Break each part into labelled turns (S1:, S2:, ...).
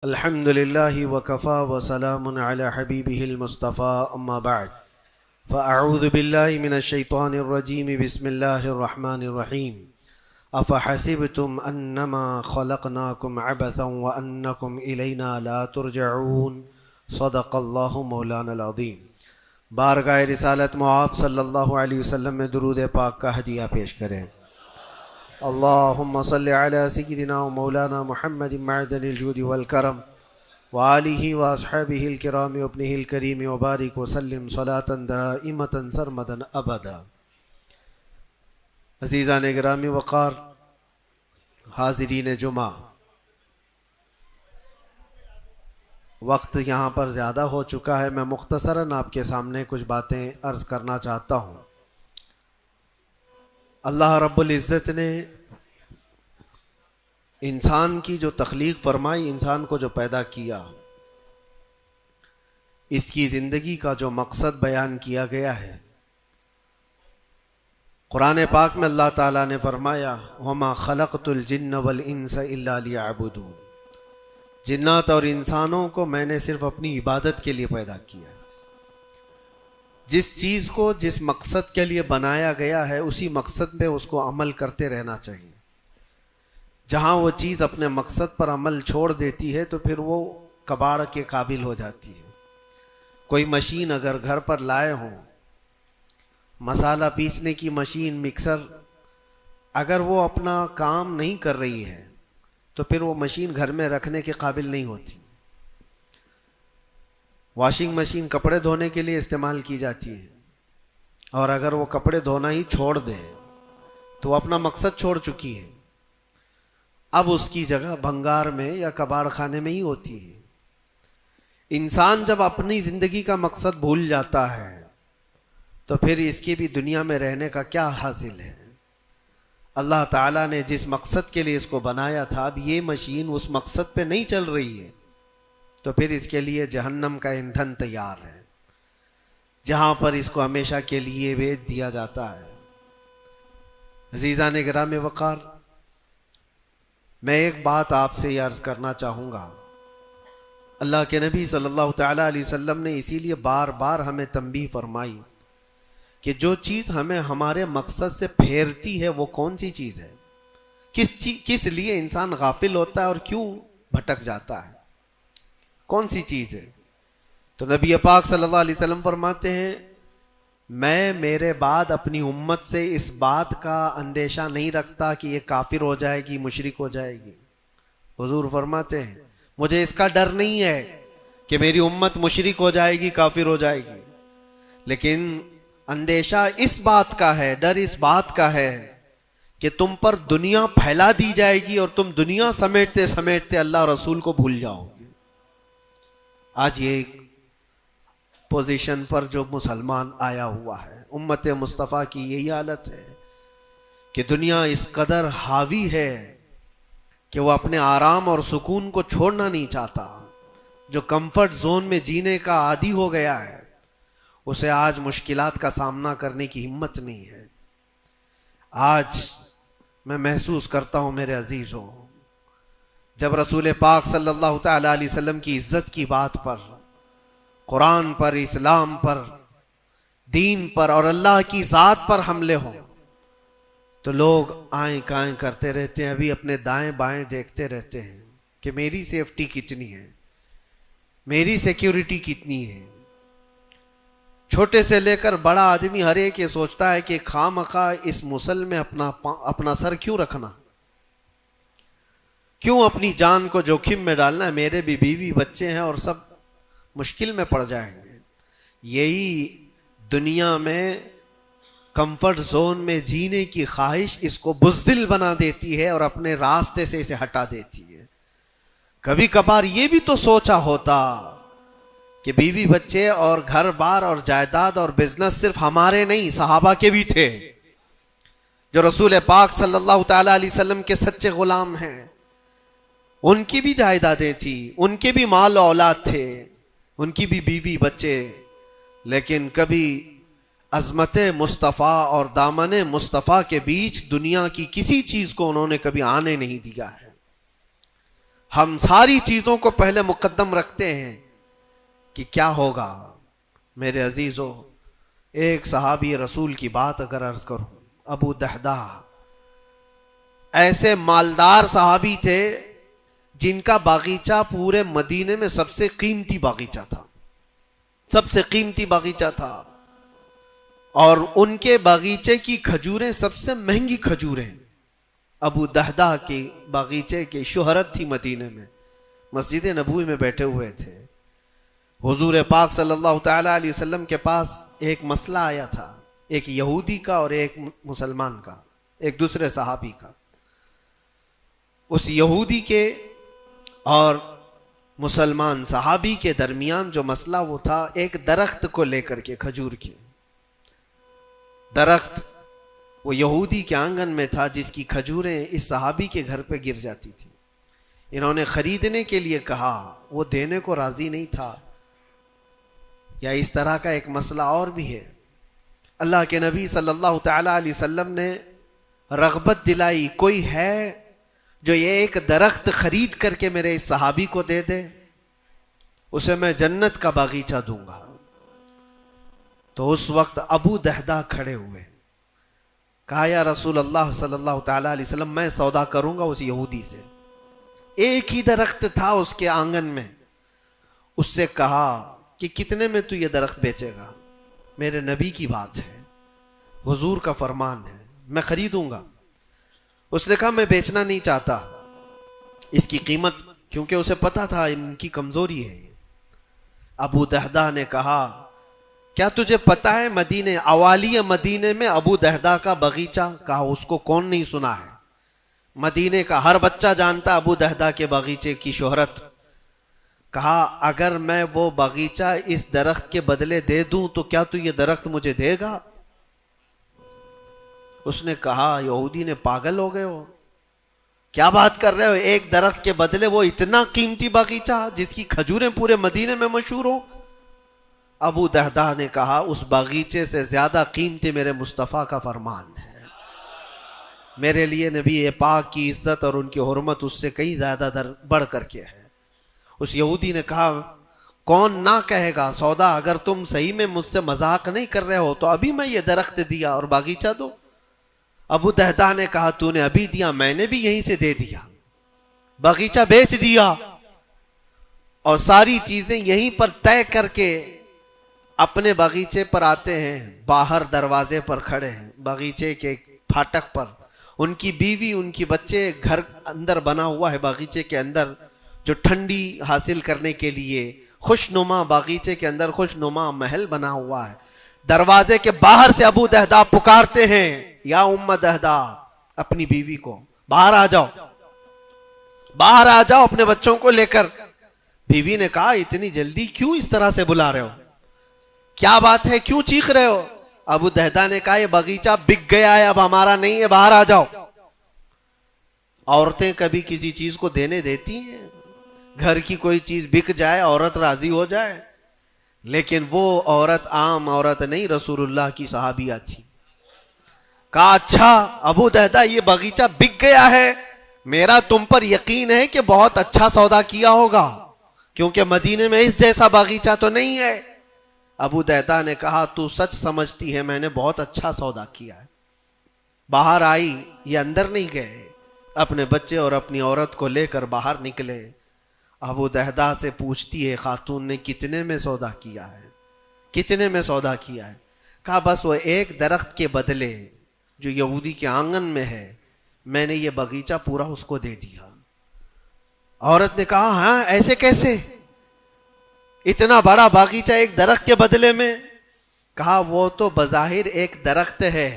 S1: الحمد لله وكفى وسلام على حبيبه المصطفى أما بعد فأعوذ بالله من الشيطان الرجيم بسم الله الرحمن الرحيم أفحسبتم أنما خلقناكم عبثا وأنكم إلينا لا ترجعون صدق الله مولانا العظيم۔ بارگاہ رسالت معاب صلی اللہ علیہ وسلم میں درود پاک کا ہدیہ پیش کریں۔ اللہم صلی علی سیدنا و مولانا محمد معدن الجود والکرم وآلہ واصحابہ الکرام وابنہ الکریم وبارک وسلم صلاة دائمتا سرمدا ابدا۔ عزیزان گرامی وقار، حاضرین جمعہ، وقت یہاں پر زیادہ ہو چکا ہے، میں مختصراً آپ کے سامنے کچھ باتیں عرض کرنا چاہتا ہوں۔ اللہ رب العزت نے انسان کی جو تخلیق فرمائی، انسان کو جو پیدا کیا، اس کی زندگی کا جو مقصد بیان کیا گیا ہے، قرآن پاک میں اللہ تعالیٰ نے فرمایا وَمَا خَلَقْتُ الْجِنَّ وَالْإِنسَ إِلَّا لِيَعْبُدُونَ، جنات اور انسانوں کو میں نے صرف اپنی عبادت کے لیے پیدا کیا ہے۔ جس چیز کو جس مقصد کے لیے بنایا گیا ہے، اسی مقصد پہ اس کو عمل کرتے رہنا چاہیے۔ جہاں وہ چیز اپنے مقصد پر عمل چھوڑ دیتی ہے تو پھر وہ کباڑ کے قابل ہو جاتی ہے۔ کوئی مشین اگر گھر پر لائے ہوں، مسالہ پیسنے کی مشین، مکسر، اگر وہ اپنا کام نہیں کر رہی ہے تو پھر وہ مشین گھر میں رکھنے کے قابل نہیں ہوتی۔ واشنگ مشین کپڑے دھونے کے لیے استعمال کی جاتی ہے، اور اگر وہ کپڑے دھونا ہی چھوڑ دے تو وہ اپنا مقصد چھوڑ چکی ہے، اب اس کی جگہ بھنگار میں یا کباڑ خانے میں ہی ہوتی ہے۔ انسان جب اپنی زندگی کا مقصد بھول جاتا ہے تو پھر اس کی بھی دنیا میں رہنے کا کیا حاصل ہے؟ اللہ تعالیٰ نے جس مقصد کے لیے اس کو بنایا تھا، اب یہ مشین اس مقصد پہ نہیں چل رہی ہے تو پھر اس کے لیے جہنم کا ایندھن تیار ہے، جہاں پر اس کو ہمیشہ کے لیے بیچ دیا جاتا ہے۔ عزیزان گرامی وقار، میں ایک بات آپ سے یہ عرض کرنا چاہوں گا۔ اللہ کے نبی صلی اللہ تعالیٰ علیہ وسلم نے اسی لیے بار بار ہمیں تنبیہ فرمائی کہ جو چیز ہمیں ہمارے مقصد سے پھیرتی ہے وہ کون سی چیز ہے، کس لیے انسان غافل ہوتا ہے اور کیوں بھٹک جاتا ہے، کون سی چیز ہے؟ تو نبی پاک صلی اللہ علیہ وسلم فرماتے ہیں میں میرے بعد اپنی امت سے اس بات کا اندیشہ نہیں رکھتا کہ یہ کافر ہو جائے گی، مشرک ہو جائے گی۔ حضور فرماتے ہیں مجھے اس کا ڈر نہیں ہے کہ میری امت مشرک ہو جائے گی، کافر ہو جائے گی، لیکن اندیشہ اس بات کا ہے، ڈر اس بات کا ہے کہ تم پر دنیا پھیلا دی جائے گی اور تم دنیا سمیٹتے سمیٹتے اللہ رسول کو بھول جاؤ گے۔ آج یہ پوزیشن پر جو مسلمان آیا ہوا ہے، امت مصطفیٰ کی یہی حالت ہے کہ دنیا اس قدر حاوی ہے کہ وہ اپنے آرام اور سکون کو چھوڑنا نہیں چاہتا۔ جو کمفرٹ زون میں جینے کا عادی ہو گیا ہے، اسے آج مشکلات کا سامنا کرنے کی ہمت نہیں ہے۔ آج میں محسوس کرتا ہوں میرے عزیزوں، جب رسول پاک صلی اللہ تعالیٰ علیہ وسلم کی عزت کی بات پر، قرآن پر، اسلام پر، دین پر اور اللہ کی ذات پر حملے ہوں تو لوگ آئیں کائیں کرتے رہتے ہیں، ابھی اپنے دائیں بائیں دیکھتے رہتے ہیں کہ میری سیفٹی کتنی ہے، میری سیکیورٹی کتنی ہے۔ چھوٹے سے لے کر بڑا آدمی ہر ایک یہ سوچتا ہے کہ خواہ اس مسل میں اپنا سر کیوں رکھنا، کیوں اپنی جان کو جوخم میں ڈالنا ہے، میرے بھی بیوی بچے ہیں اور سب مشکل میں پڑ جائیں گے۔ یہی دنیا میں کمفرٹ زون میں جینے کی خواہش اس کو بزدل بنا دیتی ہے اور اپنے راستے سے اسے ہٹا دیتی ہے۔ کبھی کبھار یہ بھی تو سوچا ہوتا کہ بیوی بچے اور گھر بار اور جائیداد اور بزنس صرف ہمارے نہیں، صحابہ کے بھی تھے، جو رسول پاک صلی اللہ تعالیٰ علیہ وسلم کے سچے غلام ہیں، ان کی بھی جائیدادیں تھیں، ان کے بھی مال و اولاد تھے، ان کی بھی بیوی بچے، لیکن کبھی عظمت مصطفیٰ اور دامن مصطفیٰ کے بیچ دنیا کی کسی چیز کو انہوں نے کبھی آنے نہیں دیا ہے۔ ہم ساری چیزوں کو پہلے مقدم رکھتے ہیں کہ کیا ہوگا. میرے عزیزو، ایک صحابی رسول کی بات اگر عرض کروں، ابو دہدہ، ایسے مالدار صحابی تھے جن کا باغیچہ پورے مدینے میں سب سے قیمتی باغیچہ تھا، سب سے قیمتی باغیچہ تھا، اور ان کے باغیچے کی کھجوریں سب سے مہنگی کھجوریں. ابو دہدہ کے باغیچے کی شہرت تھی مدینے میں. مسجد نبوی میں بیٹھے ہوئے تھے، حضور پاک صلی اللہ تعالی علیہ وسلم کے پاس ایک مسئلہ آیا تھا، ایک یہودی کا اور ایک مسلمان کا، ایک دوسرے صحابی کا. اس یہودی کے اور مسلمان صحابی کے درمیان جو مسئلہ وہ تھا، ایک درخت کو لے کر کے، کھجور کے درخت وہ یہودی کے آنگن میں تھا جس کی کھجوریں اس صحابی کے گھر پہ گر جاتی تھی. انہوں نے خریدنے کے لیے کہا، وہ دینے کو راضی نہیں تھا. یا اس طرح کا ایک مسئلہ اور بھی ہے. اللہ کے نبی صلی اللہ تعالی علیہ وسلم نے رغبت دلائی، کوئی ہے جو یہ ایک درخت خرید کر کے میرے اس صحابی کو دے دے، اسے میں جنت کا باغیچہ دوں گا. تو اس وقت ابو دہدہ کھڑے ہوئے، کہا یا رسول اللہ صلی اللہ تعالی علیہ وسلم، میں سودا کروں گا اس یہودی سے. ایک ہی درخت تھا اس کے آنگن میں. اس سے کہا کہ کتنے میں تو یہ درخت بیچے گا؟ میرے نبی کی بات ہے، حضور کا فرمان ہے، میں خریدوں گا. اس نے کہا میں بیچنا نہیں چاہتا اس کی قیمت، کیونکہ اسے پتا تھا ان کی کمزوری ہے. ابو دہدہ نے کہا کیا تجھے پتا ہے مدینے، اوالی مدینے میں ابو دہدہ کا باغیچہ؟ کہا اس کو کون نہیں سنا ہے، مدینے کا ہر بچہ جانتا ابو دہدہ کے باغیچے کی شہرت. کہا اگر میں وہ باغیچہ اس درخت کے بدلے دے دوں تو کیا تو یہ درخت مجھے دے گا؟ اس نے کہا یہودی نے، پاگل ہو گئے ہو، کیا بات کر رہے ہو؟ ایک درخت کے بدلے وہ اتنا قیمتی باغیچہ جس کی کھجوریں پورے مدینے میں مشہور ہو. ابو دہدہ نے کہا اس باغیچے سے زیادہ قیمتی میرے مصطفیٰ کا فرمان ہے، میرے لیے نبی پاک کی عزت اور ان کی حرمت اس سے کئی زیادہ بڑھ کر کے ہے. اس یہودی نے کہا کون نہ کہے گا سودا، اگر تم صحیح میں مجھ سے مذاق نہیں کر رہے ہو تو ابھی میں یہ درخت دیا اور باغیچہ دو. ابو دہدہ نے کہا تو نے ابھی دیا، میں نے بھی یہیں سے دے دیا، باغیچہ بیچ دیا اور ساری چیزیں یہیں پر طے کر کے اپنے باغیچے پر آتے ہیں. باہر دروازے پر کھڑے ہیں، باغیچے کے پھاٹک پر. ان کی بیوی، ان کی بچے، گھر اندر بنا ہوا ہے باغیچے کے اندر جو ٹھنڈی حاصل کرنے کے لیے خوشنما، باغیچے کے اندر خوشنما محل بنا ہوا ہے. دروازے کے باہر سے ابو دہدہ پکارتے ہیں یا ام دہدہ، اپنی بیوی کو، باہر آ جاؤ، باہر آ جاؤ اپنے بچوں کو لے کر. بیوی نے کہا اتنی جلدی کیوں اس طرح سے بلا رہے ہو، کیا بات ہے، کیوں چیخ رہے ہو؟ ابو دہدہ نے کہا یہ باغیچہ بک گیا ہے، اب ہمارا نہیں ہے، باہر آ جاؤ. عورتیں کبھی کسی چیز کو دینے دیتی ہیں؟ گھر کی کوئی چیز بک جائے عورت راضی ہو جائے، لیکن وہ عورت عام عورت نہیں، رسول اللہ کی صحابیہ تھی. کہا اچھا ابو دہدہ یہ باغیچہ بک گیا ہے، میرا تم پر یقین ہے کہ بہت اچھا سودا کیا ہوگا، کیونکہ مدینے میں اس جیسا باغیچہ تو نہیں ہے. ابو دہدہ نے کہا تو سچ سمجھتی ہے میں نے بہت اچھا سودا کیا ہے. باہر آئی، یہ اندر نہیں گئے، اپنے بچے اور اپنی عورت کو لے کر باہر نکلے. ابو دہدہ سے پوچھتی ہے خاتون نے کتنے میں سودا کیا ہے، کتنے میں سودا کیا ہے؟ کہا بس وہ ایک درخت کے بدلے جو یہودی کے آنگن میں ہے میں نے یہ باغیچہ پورا اس کو دے دیا. عورت نے کہا ہاں ایسے کیسے، اتنا بڑا باغیچہ ایک درخت کے بدلے میں؟ کہا وہ تو بظاہر ایک درخت ہے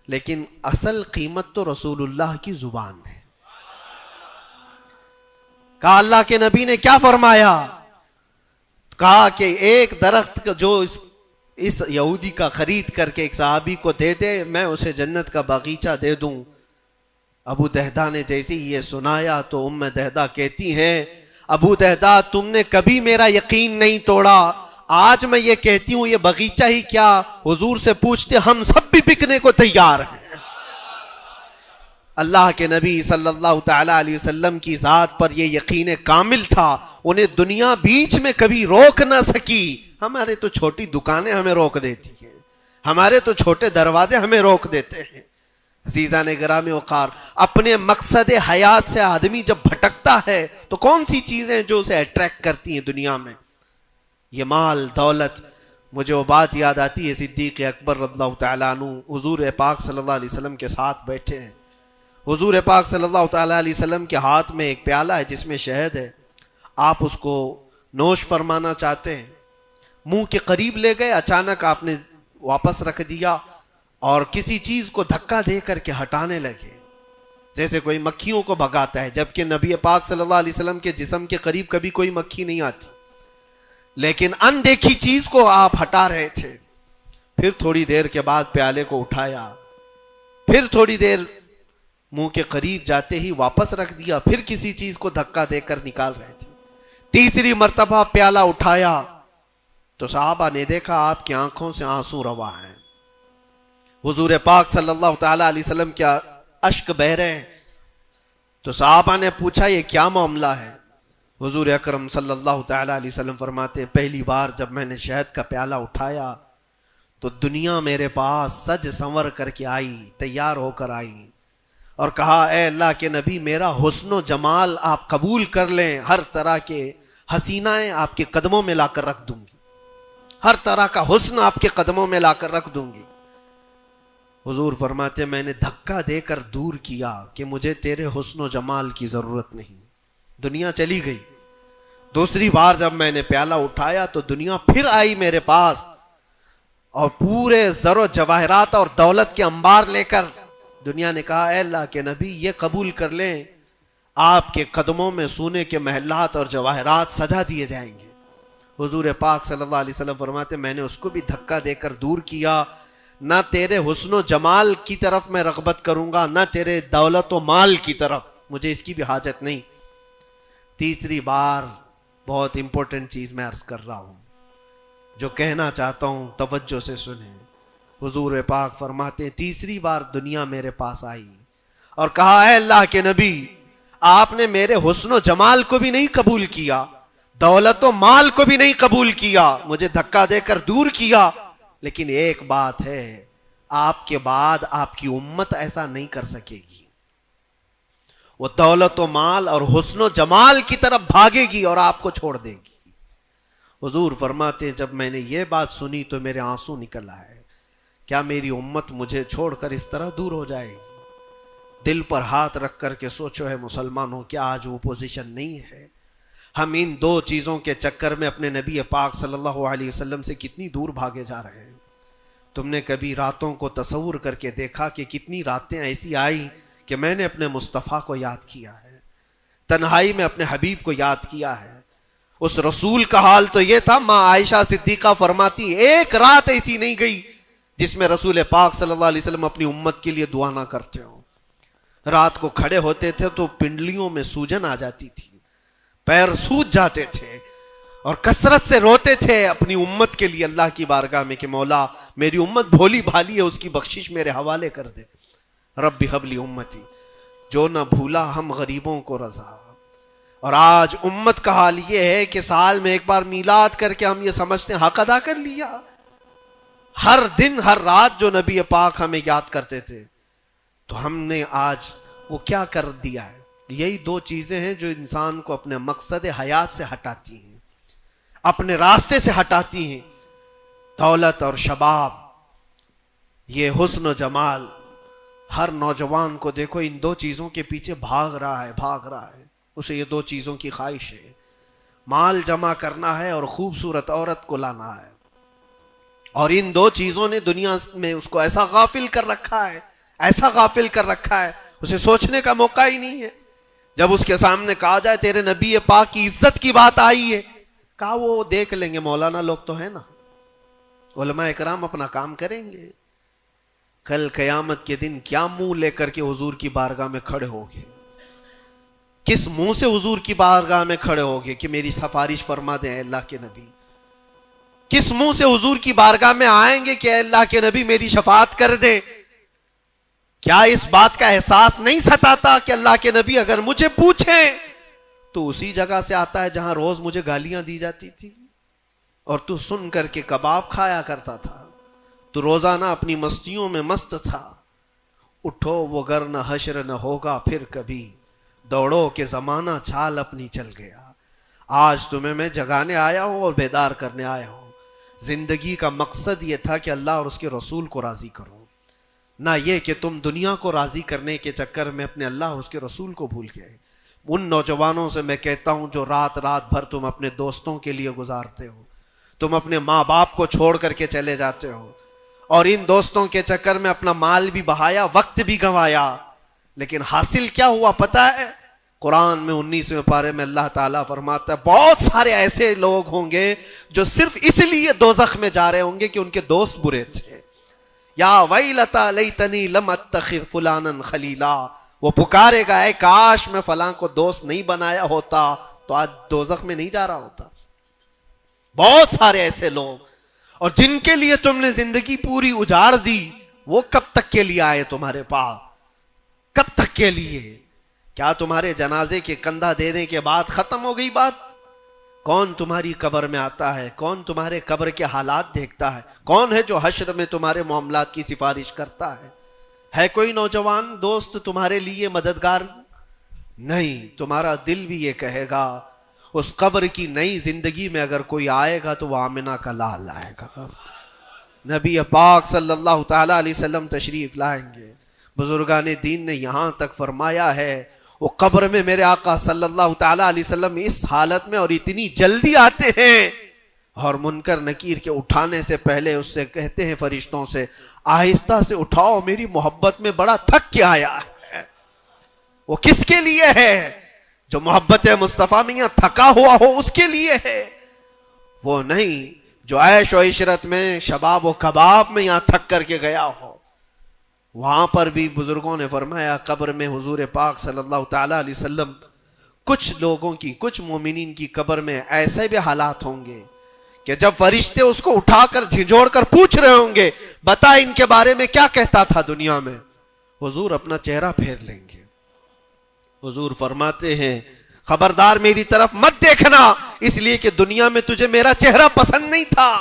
S1: لیکن اصل قیمت تو رسول اللہ کی زبان ہے. کہا اللہ کے نبی نے کیا فرمایا؟ کہا کہ ایک درخت جو اس یہودی کا خرید کر کے ایک صحابی کو دے دے میں اسے جنت کا باغیچہ دے دوں. ابو دہدہ نے جیسے یہ سنایا تو ام دہدہ کہتی ہیں ابو دہدہ تم نے کبھی میرا یقین نہیں توڑا، آج میں یہ کہتی ہوں یہ باغیچہ ہی کیا، حضور سے پوچھتے ہم سب بھی بکنے کو تیار ہیں. اللہ کے نبی صلی اللہ تعالی علیہ وسلم کی ذات پر یہ یقین کامل تھا، انہیں دنیا بیچ میں کبھی روک نہ سکی۔ ہمارے تو چھوٹی دکانیں ہمیں روک دیتی ہیں، ہمارے تو چھوٹے دروازے ہمیں روک دیتے ہیں۔ عزیزان گرامی وقار، اپنے مقصد حیات سے آدمی جب بھٹکتا ہے تو کون سی چیزیں جو اسے اٹریکٹ کرتی ہیں دنیا میں؟ یہ مال دولت۔ مجھے وہ بات یاد آتی ہے، صدیق اکبر رضی اللہ تعالیٰ عنہ حضور پاک صلی اللہ علیہ وسلم کے ساتھ بیٹھے ہیں، حضور پاک صلی اللہ تعالیٰ علیہ وسلم کے ہاتھ میں ایک پیالہ ہے جس میں شہد ہے، آپ اس کو نوش فرمانا چاہتے ہیں، منہ کے قریب لے گئے، اچانک آپ نے واپس رکھ دیا اور کسی چیز کو دھکا دے کر کے ہٹانے لگے، جیسے کوئی مکھیوں کو بھگاتا ہے، جبکہ نبی پاک صلی اللہ علیہ وسلم کے جسم کے قریب کبھی کوئی مکھی نہیں آتی، لیکن اندیکھی چیز کو آپ ہٹا رہے تھے۔ پھر تھوڑی دیر کے بعد پیالے کو اٹھایا، پھر تھوڑی دیر منہ کے قریب جاتے ہی واپس رکھ دیا، پھر کسی چیز کو دھکا دے کر نکال رہے تھے، تیسری مرتبہ پیالہ اٹھایا تو صحابہ نے دیکھا آپ کی آنکھوں سے آنسو روا ہیں، حضور پاک صلی اللہ تعالی علیہ وسلم کیا اشک بہ رہے ہیں۔ تو صحابہ نے پوچھا یہ کیا معاملہ ہے؟ حضور اکرم صلی اللہ تعالی علیہ وسلم فرماتے ہیں پہلی بار جب میں نے شہد کا پیالہ اٹھایا تو دنیا میرے پاس سج سنور کر کے آئی، تیار ہو کر آئی اور کہا اے اللہ کے نبی میرا حسن و جمال آپ قبول کر لیں، ہر طرح کے حسینائیں آپ کے قدموں میں لا کر رکھ دوں گی، ہر طرح کا حسن آپ کے قدموں میں لا کر رکھ دوں گی۔ حضور فرماتے میں نے دھکا دے کر دور کیا کہ مجھے تیرے حسن و جمال کی ضرورت نہیں، دنیا چلی گئی۔ دوسری بار جب میں نے پیالہ اٹھایا تو دنیا پھر آئی میرے پاس اور پورے زر و جواہرات اور دولت کے انبار لے کر دنیا نے کہا اے اللہ کے نبی یہ قبول کر لیں، آپ کے قدموں میں سونے کے محلات اور جواہرات سجا دیے جائیں گے۔ حضور پاک صلی اللہ علیہ وسلم فرماتے میں نے اس کو بھی دھکا دے کر دور کیا، نہ تیرے حسن و جمال کی طرف میں رغبت کروں گا، نہ تیرے دولت و مال کی طرف، مجھے اس کی بھی حاجت نہیں۔ تیسری بار بہت امپورٹنٹ چیز میں عرض کر رہا ہوں، جو کہنا چاہتا ہوں توجہ سے سنیں۔ حضور پاک فرماتے ہیں تیسری بار دنیا میرے پاس آئی اور کہا اے اللہ کے نبی آپ نے میرے حسن و جمال کو بھی نہیں قبول کیا، دولت و مال کو بھی نہیں قبول کیا، مجھے دھکا دے کر دور کیا، لیکن ایک بات ہے آپ کے بعد آپ کی امت ایسا نہیں کر سکے گی، وہ دولت و مال اور حسن و جمال کی طرف بھاگے گی اور آپ کو چھوڑ دے گی۔ حضور فرماتے ہیں جب میں نے یہ بات سنی تو میرے آنسو نکل آئے، کیا میری امت مجھے چھوڑ کر اس طرح دور ہو جائے گی؟ دل پر ہاتھ رکھ کر کے سوچو ہے مسلمانوں، کیا آج وہ پوزیشن نہیں ہے؟ ہم ان دو چیزوں کے چکر میں اپنے نبی پاک صلی اللہ علیہ وسلم سے کتنی دور بھاگے جا رہے ہیں۔ تم نے کبھی راتوں کو تصور کر کے دیکھا کہ کتنی راتیں ایسی آئی کہ میں نے اپنے مصطفیٰ کو یاد کیا ہے، تنہائی میں اپنے حبیب کو یاد کیا ہے؟ اس رسول کا حال تو یہ تھا، ماں عائشہ صدیقہ فرماتی ایک رات ایسی نہیں گئی جس میں رسول پاک صلی اللہ علیہ وسلم اپنی امت کے لیے دعا نہ کرتے ہوں۔ رات کو کھڑے ہوتے تھے تو پنڈلیوں میں سوجن آ جاتی تھی، پیر سوج جاتے تھے اور کثرت سے روتے تھے اپنی امت کے لیے اللہ کی بارگاہ میں کہ مولا میری امت بھولی بھالی ہے، اس کی بخشش میرے حوالے کر دے، رب ہب لی امتی، جو نہ بھولا ہم غریبوں کو رضا۔ اور آج امت کا حال یہ ہے کہ سال میں ایک بار میلاد کر کے ہم یہ سمجھتے ہیں حق ادا کر لیا، ہر دن ہر رات جو نبی پاک ہمیں یاد کرتے تھے تو ہم نے آج وہ کیا کر دیا ہے؟ یہی دو چیزیں ہیں جو انسان کو اپنے مقصد حیات سے ہٹاتی ہیں، اپنے راستے سے ہٹاتی ہیں، دولت اور شباب، یہ حسن و جمال۔ ہر نوجوان کو دیکھو ان دو چیزوں کے پیچھے بھاگ رہا ہے، اسے یہ دو چیزوں کی خواہش ہے، مال جمع کرنا ہے اور خوبصورت عورت کو لانا ہے، اور ان دو چیزوں نے دنیا میں اس کو ایسا غافل کر رکھا ہے، اسے سوچنے کا موقع ہی نہیں ہے۔ جب اس کے سامنے کہا جائے تیرے نبی پاک کی عزت کی بات آئی ہے، کہا وہ دیکھ لیں گے، مولانا لوگ تو ہیں نا، علماء اکرام اپنا کام کریں گے، کل قیامت کے دن کیا منہ لے کر کے حضور کی بارگاہ میں کھڑے ہوگے؟ کس منہ سے حضور کی بارگاہ میں کھڑے ہوگے کہ میری سفارش فرما دیں اے اللہ کے نبی؟ کس منہ سے حضور کی بارگاہ میں آئیں گے کہ اے اللہ کے نبی میری شفاعت کر دیں؟ کیا اس بات کا احساس نہیں ستاتا کہ اللہ کے نبی اگر مجھے پوچھیں تو اسی جگہ سے آتا ہے جہاں روز مجھے گالیاں دی جاتی تھی اور تو سن کر کے کباب کھایا کرتا تھا، تو روزانہ اپنی مستیوں میں مست تھا. اٹھو وہ گر نہ حشر نہ ہوگا پھر کبھی، دوڑو کہ زمانہ چھال اپنی چل گیا. آج تمہیں میں جگانے آیا ہوں اور بیدار کرنے آیا ہوں. زندگی کا مقصد یہ تھا کہ اللہ اور اس کے رسول کو راضی کرو، نہ یہ کہ تم دنیا کو راضی کرنے کے چکر میں اپنے اللہ اور اس کے رسول کو بھول گئے. ان نوجوانوں سے میں کہتا ہوں جو رات بھر تم اپنے دوستوں کے لیے گزارتے ہو، تم اپنے ماں باپ کو چھوڑ کر کے چلے جاتے ہو اور ان دوستوں کے چکر میں اپنا مال بھی بہایا، وقت بھی گنوایا، لیکن حاصل کیا ہوا پتہ ہے؟ قرآن میں 19ویں پارے میں اللہ تعالیٰ فرماتا ہے بہت سارے ایسے لوگ ہوں گے جو صرف اس لیے دوزخ میں جا رہے ہوں گے کہ ان کے دوست برے تھے. یا ویلتا لیتنی لم اتخذ فلانا خلیلا، وہ پکارے گا اے کاش میں فلاں کو دوست نہیں بنایا ہوتا تو آج دوزخ میں نہیں جا رہا ہوتا. بہت سارے ایسے لوگ، اور جن کے لیے تم نے زندگی پوری اجاڑ دی، وہ کب تک کے لیے آئے تمہارے پاس؟ کب تک کے لیے؟ کیا تمہارے جنازے کے کندھا دینے کے بعد ختم ہو گئی بات؟ کون تمہاری قبر میں آتا ہے؟ کون تمہارے قبر کے حالات دیکھتا ہے؟ کون ہے جو حشر میں تمہارے معاملات کی سفارش کرتا ہے؟ ہے کوئی نوجوان دوست تمہارے لیے مددگار؟ نہیں. تمہارا دل بھی یہ کہے گا اس قبر کی نئی زندگی میں اگر کوئی آئے گا تو وہ آمنہ کا لال آئے گا. نبی پاک صلی اللہ تعالی علیہ وسلم تشریف لائیں گے. بزرگان دین نے یہاں تک فرمایا ہے وہ قبر میں میرے آقا صلی اللہ تعالی علیہ وسلم اس حالت میں اور اتنی جلدی آتے ہیں، اور منکر نکیر کے اٹھانے سے پہلے اس سے کہتے ہیں فرشتوں سے آہستہ سے اٹھاؤ، میری محبت میں بڑا تھک کے آیا ہے. وہ کس کے لیے ہے؟ جو محبت مصطفیٰ میں یہاں تھکا ہوا ہو اس کے لیے ہے. وہ نہیں جو عیش و عشرت میں شباب و کباب میں یہاں تھک کر کے گیا ہو. وہاں پر بھی بزرگوں نے فرمایا قبر میں حضور پاک صلی اللہ تعالی علیہ وسلم کچھ لوگوں کی، کچھ مومنین کی قبر میں ایسے بھی حالات ہوں گے کہ جب فرشتے اس کو اٹھا کر جھنجھوڑ کر پوچھ رہے ہوں گے بتا ان کے بارے میں کیا کہتا تھا دنیا میں، حضور اپنا چہرہ پھیر لیں گے. حضور فرماتے ہیں خبردار میری طرف مت دیکھنا، اس لیے کہ دنیا میں تجھے میرا چہرہ پسند نہیں تھا.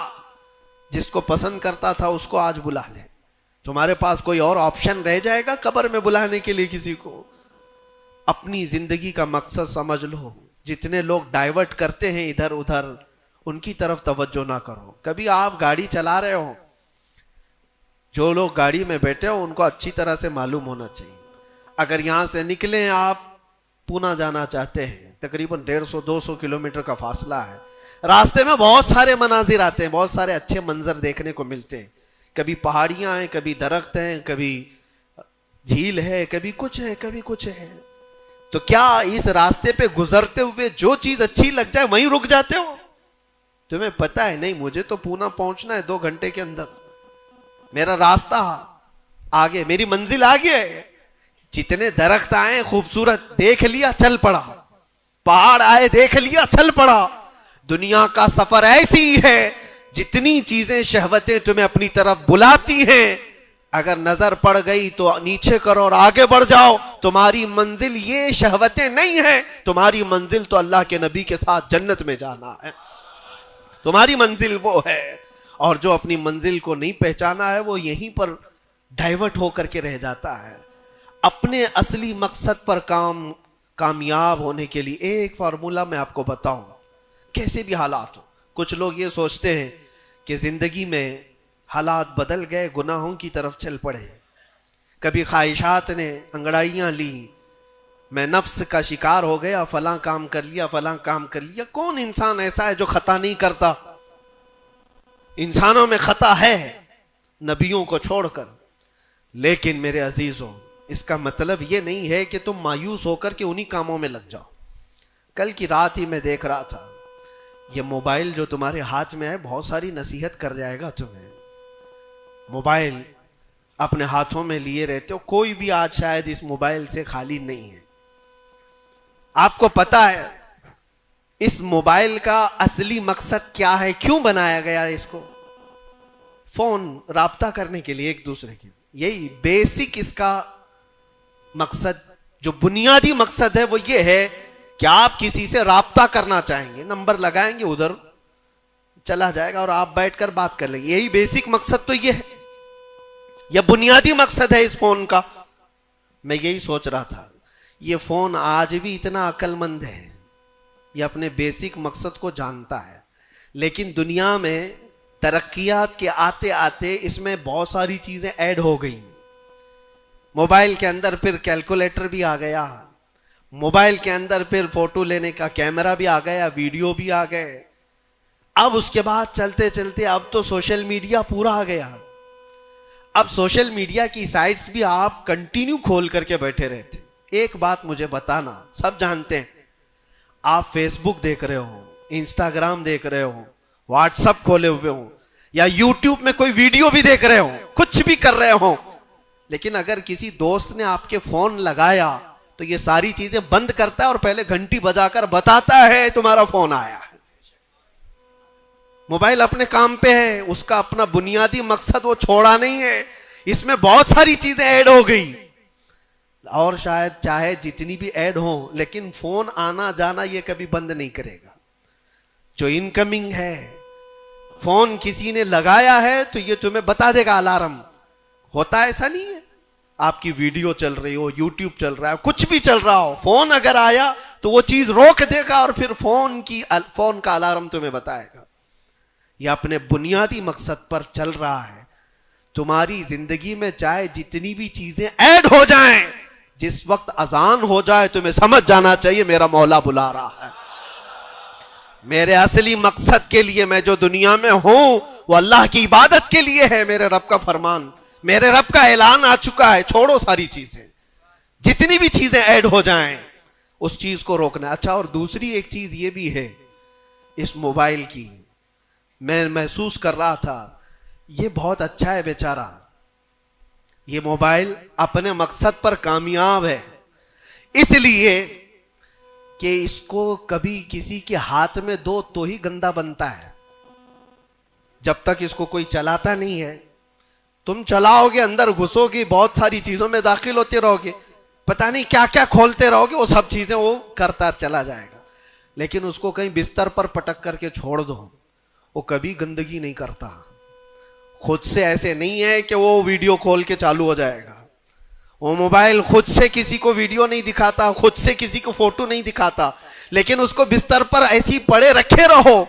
S1: جس کو پسند کرتا تھا اس کو آج بلا لے. تمہارے پاس کوئی اور آپشن رہ جائے گا قبر میں بلانے کے لیے کسی کو؟ اپنی زندگی کا مقصد سمجھ لو. جتنے لوگ ڈائیورٹ کرتے ہیں ادھر ادھر ان کی طرف توجہ نہ کرو. کبھی آپ گاڑی چلا رہے ہو، جو لوگ گاڑی میں بیٹھے ہو ان کو اچھی طرح سے معلوم ہونا چاہیے. اگر یہاں سے نکلیں آپ پونا جانا چاہتے ہیں، تقریباً 150-200 کلومیٹر کا فاصلہ ہے. راستے میں بہت سارے مناظر آتے ہیں، بہت سارے اچھے منظر دیکھنے کو ملتے ہیں. کبھی پہاڑیاں ہیں، کبھی درخت ہیں، کبھی جھیل ہے، کبھی کچھ ہے، کبھی کچھ ہے. تو کیا اس راستے پہ گزرتے ہوئے جو چیز اچھی لگ جائے وہیں رک جاتے ہو؟ تمہیں پتا ہے نہیں مجھے تو پونا پہنچنا ہے 2 گھنٹے کے اندر، میرا راستہ آگے، میری منزل آگے ہے. جتنے درخت آئے خوبصورت دیکھ لیا چل پڑا، پہاڑ آئے دیکھ لیا چل پڑا. دنیا کا سفر ایسی ہے جتنی چیزیں شہوتیں تمہیں اپنی طرف بلاتی ہیں، اگر نظر پڑ گئی تو نیچے کرو اور آگے بڑھ جاؤ. تمہاری منزل یہ شہوتیں نہیں ہیں، تمہاری منزل تو اللہ کے نبی کے ساتھ جنت میں جانا ہے. تمہاری منزل وہ ہے. اور جو اپنی منزل کو نہیں پہچانا ہے وہ یہیں پر ڈائیورٹ ہو کر کے رہ جاتا ہے. اپنے اصلی مقصد پر کامیاب ہونے کے لیے ایک فارمولا میں آپ کو بتاؤں، کیسے بھی حالات ہو. کچھ لوگ یہ سوچتے ہیں کہ زندگی میں حالات بدل گئے، گناہوں کی طرف چل پڑے، کبھی خواہشات نے انگڑائیاں لی، میں نفس کا شکار ہو گیا، فلاں کام کر لیا، فلاں کام کر لیا. کون انسان ایسا ہے جو خطا نہیں کرتا؟ انسانوں میں خطا ہے نبیوں کو چھوڑ کر. لیکن میرے عزیزوں اس کا مطلب یہ نہیں ہے کہ تم مایوس ہو کر کے انہی کاموں میں لگ جاؤ. کل کی رات ہی میں دیکھ رہا تھا یہ موبائل جو تمہارے ہاتھ میں ہے بہت ساری نصیحت کر جائے گا تمہیں. موبائل اپنے ہاتھوں میں لیے رہتے ہو، کوئی بھی آج شاید اس موبائل سے خالی نہیں ہے. آپ کو پتا ہے اس موبائل کا اصلی مقصد کیا ہے؟ کیوں بنایا گیا اس کو؟ فون رابطہ کرنے کے لیے ایک دوسرے کے. یہی بیسک اس کا مقصد، جو بنیادی مقصد ہے وہ یہ ہے کہ آپ کسی سے رابطہ کرنا چاہیں گے، نمبر لگائیں گے، ادھر چلا جائے گا اور آپ بیٹھ کر بات کر لیں گے. یہی بیسک مقصد تو یہ ہے، یہ بنیادی مقصد ہے اس فون کا. میں یہی سوچ رہا تھا یہ فون آج بھی اتنا عقل مند ہے، یہ اپنے بیسک مقصد کو جانتا ہے، لیکن دنیا میں ترقیات کے آتے آتے اس میں بہت ساری چیزیں ایڈ ہو گئی. موبائل کے اندر پھر کیلکولیٹر بھی آ گیا، موبائل کے اندر پھر فوٹو لینے کا کیمرہ بھی آ گیا، ویڈیو بھی آ گئے. اب اس کے بعد چلتے چلتے اب تو سوشل میڈیا پورا آ گیا. اب سوشل میڈیا کی سائٹس بھی آپ کنٹینیو کھول کر کے بیٹھے رہتے. ایک بات مجھے بتانا، سب جانتے ہیں آپ فیس بک دیکھ رہے ہو، انسٹاگرام دیکھ رہے ہو، واٹس ایپ کھولے ہوئے ہو، یا یوٹیوب میں کوئی ویڈیو بھی دیکھ رہے ہو، کچھ بھی کر رہے ہو، لیکن اگر کسی دوست نے آپ کے فون لگایا تو یہ ساری چیزیں بند کرتا ہے اور پہلے گھنٹی بجا کر بتاتا ہے تمہارا فون آیا ہے. موبائل اپنے کام پہ ہے، اس کا اپنا بنیادی مقصد وہ چھوڑا نہیں ہے. اس میں بہت ساری چیزیں ایڈ ہو گئی، اور شاید چاہے جتنی بھی ایڈ ہوں، لیکن فون آنا جانا یہ کبھی بند نہیں کرے گا. جو انکمنگ ہے، فون کسی نے لگایا ہے تو یہ تمہیں بتا دے گا الارم. ہوتا ایسا نہیں ہے، آپ کی ویڈیو چل رہی ہو، یوٹیوب چل رہا ہے، کچھ بھی چل رہا ہو، فون اگر آیا تو وہ چیز روک دے گا اور پھر فون کا الارم تمہیں بتائے گا. یہ اپنے بنیادی مقصد پر چل رہا ہے. تمہاری زندگی میں چاہے جتنی بھی چیزیں ایڈ ہو جائیں، جس وقت اذان ہو جائے تمہیں سمجھ جانا چاہیے میرا مولا بلا رہا ہے. میرے اصلی مقصد کے لیے میں جو دنیا میں ہوں وہ اللہ کی عبادت کے لیے ہے. میرے رب کا فرمان، میرے رب کا اعلان آ چکا ہے. چھوڑو ساری چیزیں، جتنی بھی چیزیں ایڈ ہو جائیں اس چیز کو روکنا. اچھا، اور دوسری ایک چیز یہ بھی ہے اس موبائل کی، میں محسوس کر رہا تھا یہ بہت اچھا ہے بیچارہ، یہ موبائل اپنے مقصد پر کامیاب ہے اس لیے کہ اس کو کبھی کسی کے ہاتھ میں دو تو ہی گندا بنتا ہے. جب تک اس کو کوئی چلاتا نہیں ہے، تم چلاؤ گے، اندر گھسو گے، بہت ساری چیزوں میں داخل ہوتے رہو گے، پتہ نہیں کیا کیا کھولتے رہو گے، وہ سب چیزیں وہ کرتا چلا جائے گا. لیکن اس کو کہیں بستر پر پٹک کر کے چھوڑ دو، وہ کبھی گندگی نہیں کرتا. خود سے ایسے نہیں ہے کہ وہ ویڈیو کھول کے چالو ہو جائے گا. وہ موبائل خود سے کسی کو ویڈیو نہیں دکھاتا، خود سے کسی کو فوٹو نہیں دکھاتا، لیکن اس کو بستر پر ایسی پڑے رکھے رہو،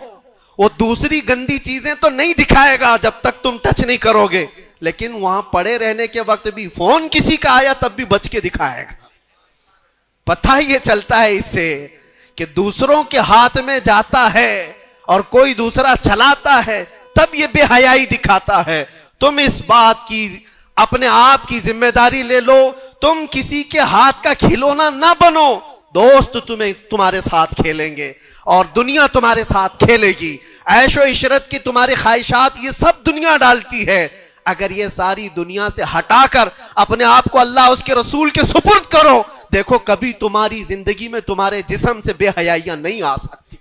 S1: وہ دوسری گندی چیزیں تو نہیں دکھائے گا جب تک تم ٹچ نہیں کرو گے، لیکن وہاں پڑے رہنے کے وقت بھی فون کسی کا آیا تب بھی بچ کے دکھائے گا. پتہ یہ چلتا ہے اس سے کہ دوسروں کے ہاتھ میں جاتا ہے اور کوئی دوسرا چلاتا ہے تب یہ بے حیائی دکھاتا ہے. تم اس بات کی اپنے آپ کی ذمہ داری لے لو، تم کسی کے ہاتھ کا کھلونا نہ بنو. دوست تمہارے ساتھ کھیلیں گے اور دنیا تمہارے ساتھ کھیلے گی. عیش و عشرت کی تمہاری خواہشات یہ سب دنیا ڈالتی ہے. اگر یہ ساری دنیا سے ہٹا کر اپنے آپ کو اللہ اس کے رسول کے سپرد کرو، دیکھو کبھی تمہاری زندگی میں تمہارے جسم سے بے حیائیاں نہیں آ سکتی،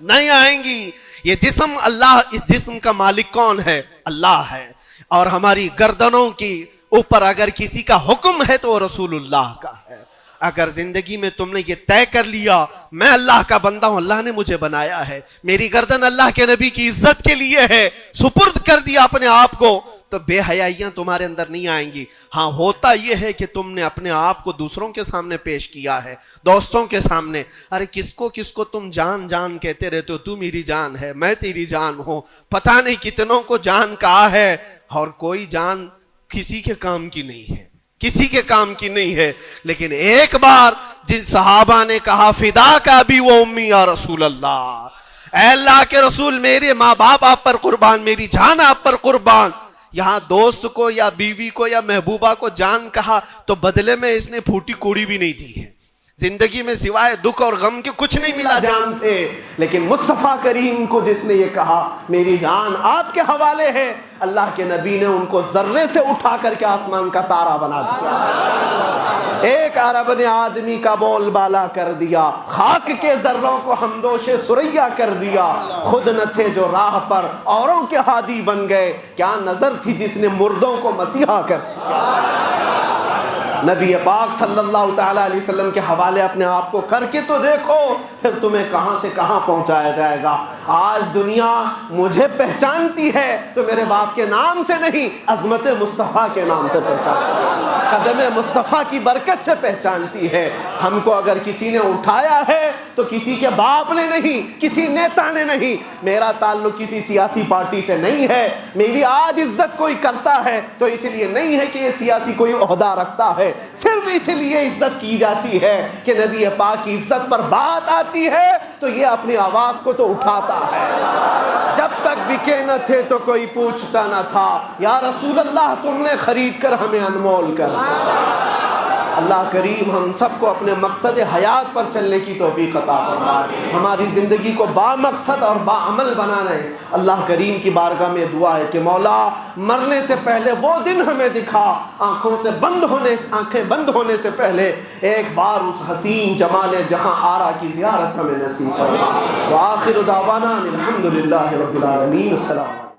S1: نہیں آئیں گی. یہ جسم، اللہ، اس جسم کا مالک کون ہے؟ اللہ ہے. اور ہماری گردنوں کی اوپر اگر کسی کا حکم ہے تو وہ رسول اللہ کا ہے. اگر زندگی میں تم نے یہ طے کر لیا میں اللہ کا بندہ ہوں، اللہ نے مجھے بنایا ہے، میری گردن اللہ کے نبی کی عزت کے لیے ہے، سپرد کر دیا اپنے آپ کو، تو بے حیائیاں تمہارے اندر نہیں آئیں گی. ہاں، ہوتا یہ ہے کہ تم نے اپنے آپ کو دوسروں کے سامنے پیش کیا ہے، دوستوں کے سامنے. ارے کس کو تم جان جان کہتے رہتے ہو، تو میری جان ہے، میں تیری جان ہوں. پتہ نہیں کتنوں کو جان کہا ہے اور کوئی جان کسی کے کام کی نہیں ہے، کسی کے کام کی نہیں ہے. لیکن ایک بار جن صحابہ نے کہا فدا کا ابی و امی یا رسول اللہ، اے اللہ کے رسول میرے ماں باپ آپ پر قربان، میری جان آپ پر قربان. یہاں دوست کو یا بیوی کو یا محبوبہ کو جان کہا تو بدلے میں اس نے پھوٹی کوڑی بھی نہیں دی ہے. زندگی میں سوائے دکھ اور غم کے کچھ نہیں ملا جان سے. لیکن مصطفیٰ کریم کو جس نے یہ کہا میری جان آپ کے حوالے ہے، اللہ کے نبی نے ان کو ذرے سے اٹھا کر کے آسمان کا تارا بنا دیا.
S2: ایک عرب نے آدمی کا بول بالا کر دیا، خاک کے ذروں کو ہمدوش ثریا کر دیا، خود نہ تھے جو راہ پر اوروں کے ہادی بن گئے، کیا نظر تھی جس نے مردوں کو مسیحا کر دیا۔ نبی پاک صلی اللہ تعالیٰ علیہ وسلم کے حوالے اپنے آپ کو کر کے تو دیکھو، پھر تمہیں کہاں سے کہاں پہنچایا جائے گا۔ آج دنیا مجھے پہچانتی ہے تو میرے باپ کے نام سے نہیں، عظمت مصطفیٰ کے نام سے پہچانتی ہے، قدم مصطفیٰ کی برکت سے پہچانتی ہے۔ ہم کو اگر کسی نے اٹھایا ہے تو کسی کے باپ نے نہیں، کسی نیتا نے نہیں، میرا تعلق کسی سیاسی پارٹی سے نہیں ہے۔ میری آج عزت کوئی کرتا ہے تو اس لیے نہیں ہے کہ یہ سیاسی کوئی عہدہ رکھتا ہے، صرف اس لیے عزت کی جاتی ہے کہ نبی پاک کی عزت پر بات آتی ہے تو یہ اپنی آواز کو تو اٹھاتا ہے۔ جب تک بکے نہ تھے تو کوئی پوچھتا نہ تھا، یا رسول اللہ تم نے خرید کر ہمیں انمول کر دیا۔ اللہ کریم ہم سب کو اپنے مقصد حیات پر چلنے کی توفیق عطا فرمائے، ہماری زندگی کو با مقصد اور با عمل بنانا ہے۔ اللہ کریم کی بارگاہ میں دعا ہے کہ مولا مرنے سے پہلے وہ دن ہمیں دکھا، آنکھیں بند ہونے سے پہلے ایک بار اس حسین جمال جہاں آرا کی زیارت ہمیں نصیب فرما۔ وآخر دعوانا الحمدللہ رب العالمین۔ السلام علیکم۔